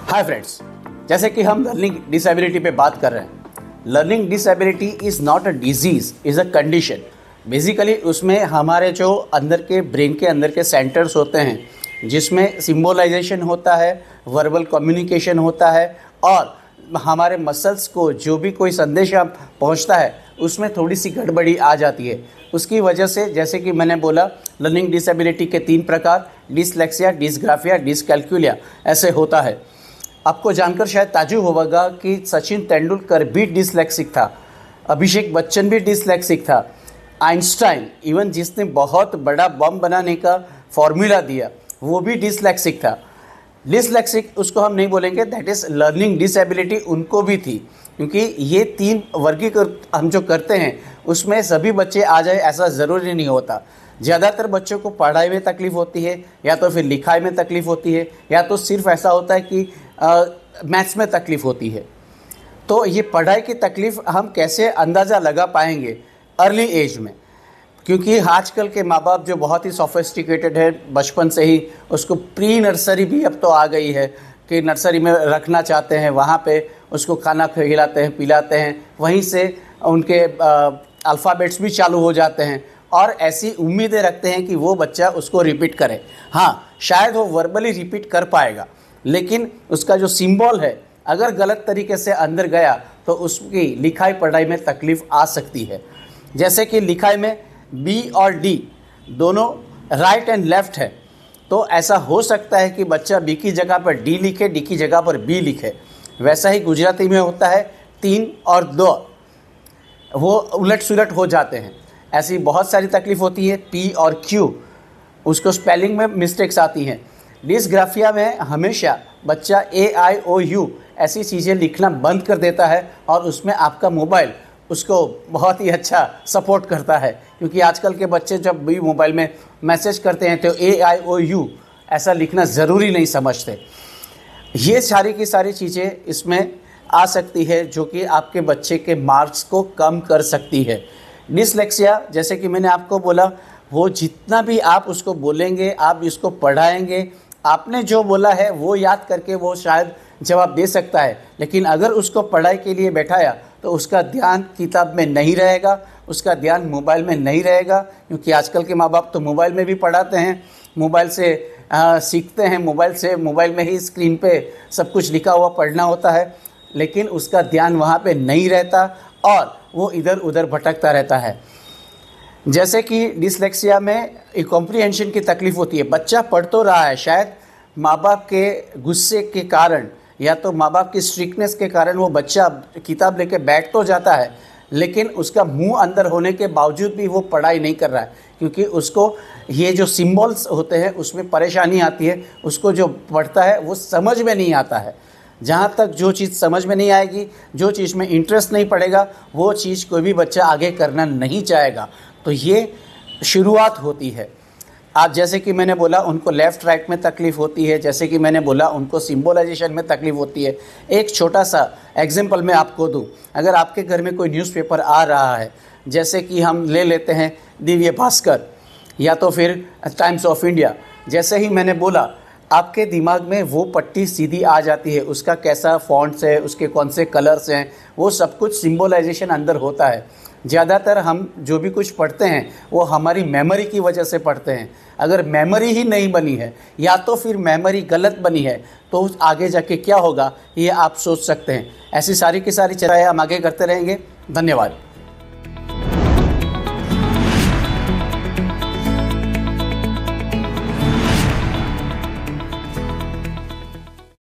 Hi friends, जैसे कि हम लर्निंग डिसेबिलिटी पे बात कर रहे हैं। Learning disability is not a disease, is a condition. Basically उसमें हमारे जो अंदर के ब्रेन के अंदर के सेंटर्स होते हैं, जिसमें सिम्बोलाइजेशन होता है, वर्बल कम्युनिकेशन होता है, और हमारे मसल्स को जो भी कोई संदेश पहुंचता है उसमें थोड़ी सी गड़बड़ी आ जाती है। उसकी वजह से, जैसे कि मैंने बोला, लर्निंग डिसेबिलिटी के 3 प्रकार, डिसलेक्सिया, डिसग्राफिया, डिसकैल्कुलिया, ऐसे होता है। आपको जानकर शायद ताज्जुब होगा कि सचिन तेंदुलकर भी डिसलेक्सिक था, अभिषेक बच्चन भी डिसलेक्सिक था, आइंस्टाइन, इवन जिसने बहुत बड़ा बम बनाने का फॉर्मूला दिया, वो भी डिसलेक्सिक था। डिसलेक्सिक उसको हम नहीं बोलेंगे, दैट इज़ लर्निंग डिसेबिलिटी उनको भी थी, क्योंकि ये 3 वर्गीकृत हम जो करते हैं उसमें सभी बच्चे आ जाए ऐसा ज़रूरी नहीं होता। ज़्यादातर बच्चों को पढ़ाई में तकलीफ़ होती है, या तो फिर लिखाई में तकलीफ़ होती है, या तो सिर्फ ऐसा होता है कि मैथ्स में तकलीफ़ होती है। तो ये पढ़ाई की तकलीफ़ हम कैसे अंदाज़ा लगा पाएंगे अर्ली एज में, क्योंकि आजकल के माँ बाप जो बहुत ही सोफिस्टिकेटेड है, बचपन से ही उसको प्री नर्सरी भी अब तो आ गई है कि नर्सरी में रखना चाहते हैं, वहाँ पे उसको खाना खिलाते हैं, पिलाते हैं, वहीं से उनके अल्फ़ाबेट्स भी चालू हो जाते हैं, और ऐसी उम्मीदें रखते हैं कि वो बच्चा उसको रिपीट करे। हाँ, शायद वो वर्बली रिपीट कर पाएगा, लेकिन उसका जो सिंबल है अगर गलत तरीके से अंदर गया तो उसकी लिखाई पढ़ाई में तकलीफ़ आ सकती है। जैसे कि लिखाई में बी और डी दोनों राइट एंड लेफ़्ट है, तो ऐसा हो सकता है कि बच्चा बी की जगह पर डी लिखे, डी की जगह पर बी लिखे। वैसा ही गुजराती में होता है 3 और 2, वो उलट सुलट हो जाते हैं। ऐसी बहुत सारी तकलीफ़ होती है। पी और क्यू, उसको स्पेलिंग में मिस्टेक्स आती हैं। डिसग्राफिया में हमेशा बच्चा ए आई ओ यू ऐसी चीज़ें लिखना बंद कर देता है, और उसमें आपका मोबाइल उसको बहुत ही अच्छा सपोर्ट करता है, क्योंकि आजकल के बच्चे जब भी मोबाइल में मैसेज करते हैं तो ए आई ओ यू ऐसा लिखना ज़रूरी नहीं समझते। ये सारी की सारी चीज़ें इसमें आ सकती है, जो कि आपके बच्चे के मार्क्स को कम कर सकती है। डिसलेक्सिया, जैसे कि मैंने आपको बोला, वो जितना भी आप उसको बोलेंगे, आप इसको पढ़ाएंगे, आपने जो बोला है वो याद करके वो शायद जवाब दे सकता है, लेकिन अगर उसको पढ़ाई के लिए बैठाया तो उसका ध्यान किताब में नहीं रहेगा, उसका ध्यान मोबाइल में नहीं रहेगा, क्योंकि आजकल के माँ बाप तो मोबाइल में भी पढ़ाते हैं, मोबाइल से सीखते हैं, मोबाइल में ही स्क्रीन पे सब कुछ लिखा हुआ पढ़ना होता है, लेकिन उसका ध्यान वहाँ पे नहीं रहता और वो इधर उधर भटकता रहता है। जैसे कि डिसलेक्सिया में कॉम्प्रिहेंशन की तकलीफ़ होती है। बच्चा पढ़ तो रहा है, शायद माँ बाप के गुस्से के कारण या तो माँ बाप की स्ट्रिक्टनेस के कारण वो बच्चा किताब लेके बैठ तो जाता है, लेकिन उसका मुंह अंदर होने के बावजूद भी वो पढ़ाई नहीं कर रहा है, क्योंकि उसको ये जो सिंबल्स होते हैं उसमें परेशानी आती है। उसको जो पढ़ता है वो समझ में नहीं आता है। जहाँ तक जो चीज़ समझ में नहीं आएगी, जो चीज़ में इंटरेस्ट नहीं पड़ेगा, वो चीज़ कोई भी बच्चा आगे करना नहीं चाहेगा। तो ये शुरुआत होती है। आप जैसे कि मैंने बोला, उनको लेफ़्ट राइट में तकलीफ़ होती है, जैसे कि मैंने बोला उनको सिंबलाइजेशन में तकलीफ़ होती है। एक छोटा सा एग्जांपल मैं आपको दूं, अगर आपके घर में कोई न्यूज़पेपर आ रहा है, जैसे कि हम ले लेते हैं दिव्य भास्कर या तो फिर टाइम्स ऑफ इंडिया, जैसे ही मैंने बोला आपके दिमाग में वो पट्टी सीधी आ जाती है, उसका कैसा फॉन्ट्स है, उसके कौन से कलर्स हैं, वो सब कुछ सिंबलाइजेशन अंदर होता है। ज़्यादातर हम जो भी कुछ पढ़ते हैं वो हमारी मेमोरी की वजह से पढ़ते हैं। अगर मेमोरी ही नहीं बनी है या तो फिर मेमोरी गलत बनी है तो आगे जाके क्या होगा ये आप सोच सकते हैं। ऐसी सारी की सारी चर्चाएं हम आगे करते रहेंगे। धन्यवाद।